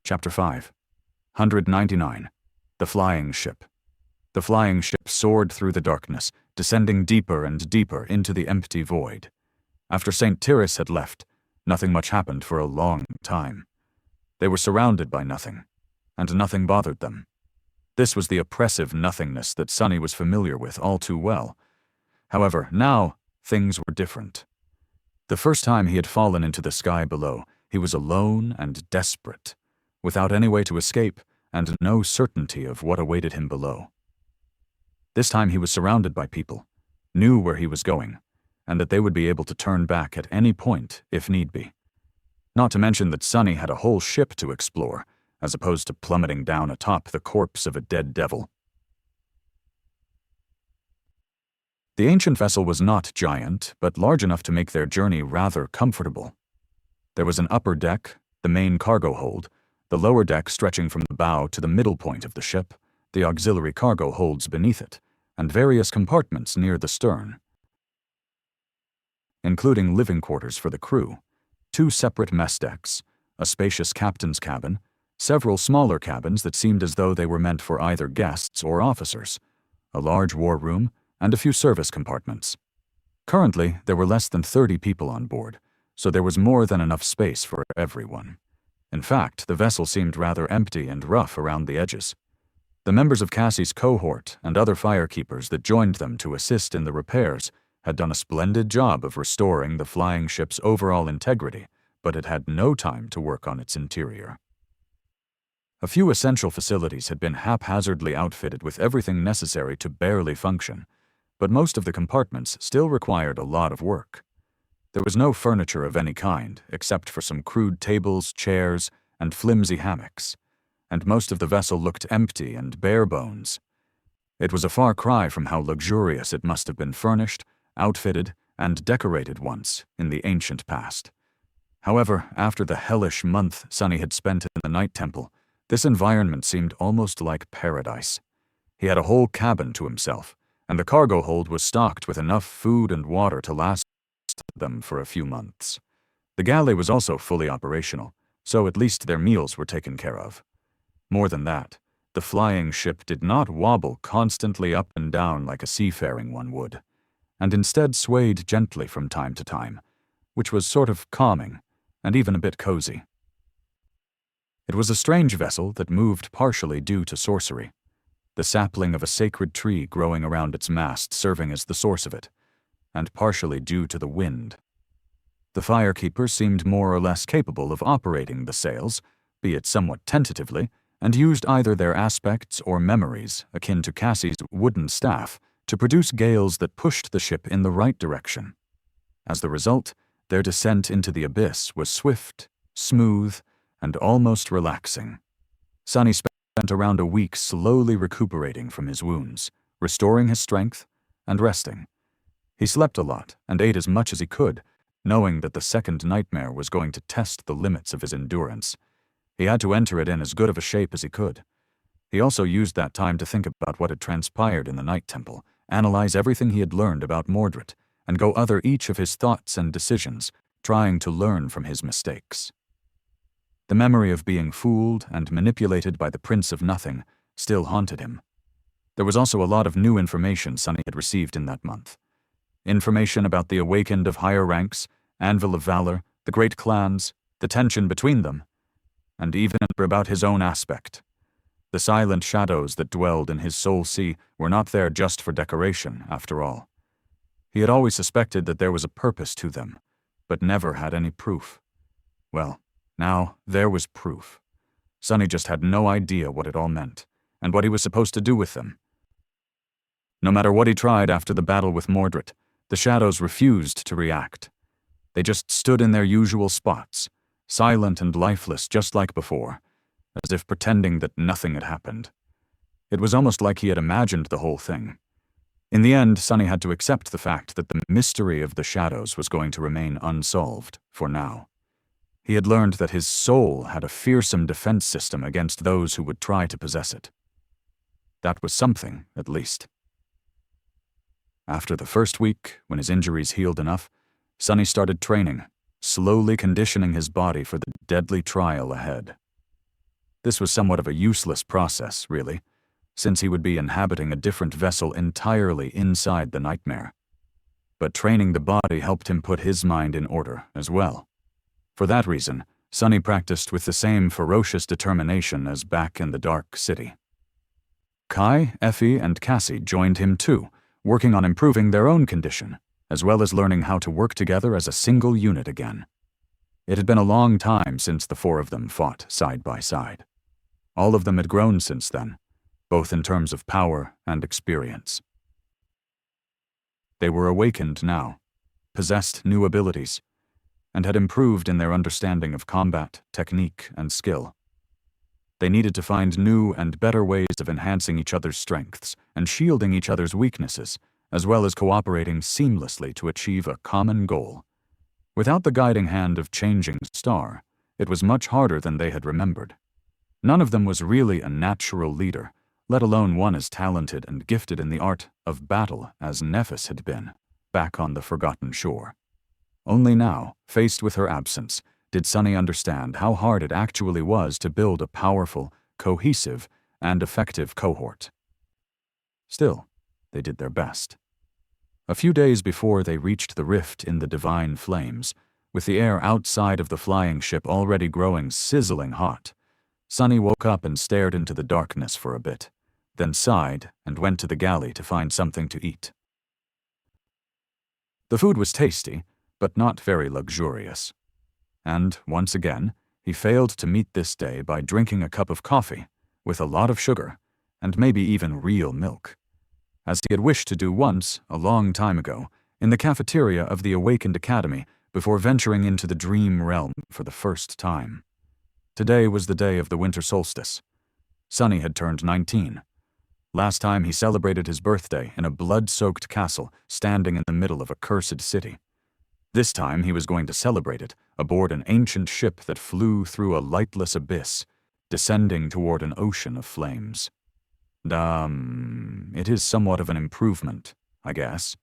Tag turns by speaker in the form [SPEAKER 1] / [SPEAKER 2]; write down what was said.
[SPEAKER 1] Chapter 5. 199. The Flying Ship. The flying ship soared through the darkness, descending deeper and deeper into the empty void. After St. Tyrrhus had left, nothing much happened for a long time. They were surrounded by nothing, and nothing bothered them. This was the oppressive nothingness that Sonny was familiar with all too well. However, now, things were different. The first time he had fallen into the sky below, he was alone and desperate, without any way to escape, and no certainty of what awaited him below. This time he was surrounded by people, knew where he was going, and that they would be able to turn back at any point if need be. Not to mention that Sonny had a whole ship to explore, as opposed to plummeting down atop the corpse of a dead devil. The ancient vessel was not giant, but large enough to make their journey rather comfortable. There was an upper deck, the main cargo hold, the lower deck stretching from the bow to the middle point of the ship, the auxiliary cargo holds beneath it, and various compartments near the stern, including living quarters for the crew, 2 separate mess decks, a spacious captain's cabin, several smaller cabins that seemed as though they were meant for either guests or officers, a large war room, and a few service compartments. Currently, there were less than 30 people on board, so there was more than enough space for everyone. In fact, the vessel seemed rather empty and rough around the edges. The members of Cassie's cohort and other firekeepers that joined them to assist in the repairs had done a splendid job of restoring the flying ship's overall integrity, but it had no time to work on its interior. A few essential facilities had been haphazardly outfitted with everything necessary to barely function, but most of the compartments still required a lot of work. There was no furniture of any kind, except for some crude tables, chairs, and flimsy hammocks, and most of the vessel looked empty and bare bones. It was a far cry from how luxurious it must have been furnished, outfitted, and decorated once in the ancient past. However, after the hellish month Sonny had spent in the Night Temple, this environment seemed almost like paradise. He had a whole cabin to himself, and the cargo hold was stocked with enough food and water to last them for a few months. The galley was also fully operational, so at least their meals were taken care of. More than that, the flying ship did not wobble constantly up and down like a seafaring one would, and instead swayed gently from time to time, which was sort of calming and even a bit cozy. It was a strange vessel that moved partially due to sorcery, the sapling of a sacred tree growing around its mast serving as the source of it, and partially due to the wind. The firekeepers seemed more or less capable of operating the sails, be it somewhat tentatively, and used either their aspects or memories, akin to Cassie's wooden staff, to produce gales that pushed the ship in the right direction. As the result, their descent into the abyss was swift, smooth, and almost relaxing. Sonny spent around a week slowly recuperating from his wounds, restoring his strength, and resting. He slept a lot and ate as much as he could, knowing that the second nightmare was going to test the limits of his endurance. He had to enter it in as good of a shape as he could. He also used that time to think about what had transpired in the Night Temple, analyze everything he had learned about Mordred, and go over each of his thoughts and decisions, trying to learn from his mistakes. The memory of being fooled and manipulated by the Prince of Nothing still haunted him. There was also a lot of new information Sonny had received in that month. Information about the Awakened of higher ranks, Anvil of Valor, the great clans, the tension between them, and even about his own aspect. The silent shadows that dwelled in his soul sea were not there just for decoration, after all. He had always suspected that there was a purpose to them, but never had any proof. Well, now there was proof. Sonny just had no idea what it all meant, and what he was supposed to do with them. No matter what he tried after the battle with Mordred, the shadows refused to react. They just stood in their usual spots, silent and lifeless just like before, as if pretending that nothing had happened. It was almost like he had imagined the whole thing. In the end, Sonny had to accept the fact that the mystery of the shadows was going to remain unsolved, for now. He had learned that his soul had a fearsome defense system against those who would try to possess it. That was something, at least. After the first week, when his injuries healed enough, Sonny started training, slowly conditioning his body for the deadly trial ahead. This was somewhat of a useless process, really, since he would be inhabiting a different vessel entirely inside the nightmare. But training the body helped him put his mind in order as well. For that reason, Sunny practiced with the same ferocious determination as back in the Dark City. Kai, Effie, and Cassie joined him too, working on improving their own condition, as well as learning how to work together as a single unit again. It had been a long time since the four of them fought side by side. All of them had grown since then, both in terms of power and experience. They were awakened now, possessed new abilities, and had improved in their understanding of combat, technique, and skill. They needed to find new and better ways of enhancing each other's strengths and shielding each other's weaknesses, as well as cooperating seamlessly to achieve a common goal. Without the guiding hand of Changing Star, it was much harder than they had remembered. None of them was really a natural leader, let alone one as talented and gifted in the art of battle as Nephis had been, back on the Forgotten Shore. Only now, faced with her absence, did Sunny understand how hard it actually was to build a powerful, cohesive, and effective cohort. Still, they did their best. A few days before they reached the rift in the Divine Flames, with the air outside of the flying ship already growing sizzling hot, Sunny woke up and stared into the darkness for a bit, then sighed and went to the galley to find something to eat. The food was tasty, but not very luxurious. And, once again, he failed to meet this day by drinking a cup of coffee, with a lot of sugar, and maybe even real milk, as he had wished to do once, a long time ago, in the cafeteria of the Awakened Academy before venturing into the dream realm for the first time. Today was the day of the winter solstice. Sunny had turned 19. Last time he celebrated his birthday in a blood-soaked castle standing in the middle of a cursed city. This time he was going to celebrate it aboard an ancient ship that flew through a lightless abyss, descending toward an ocean of flames. It is somewhat of an improvement, I guess.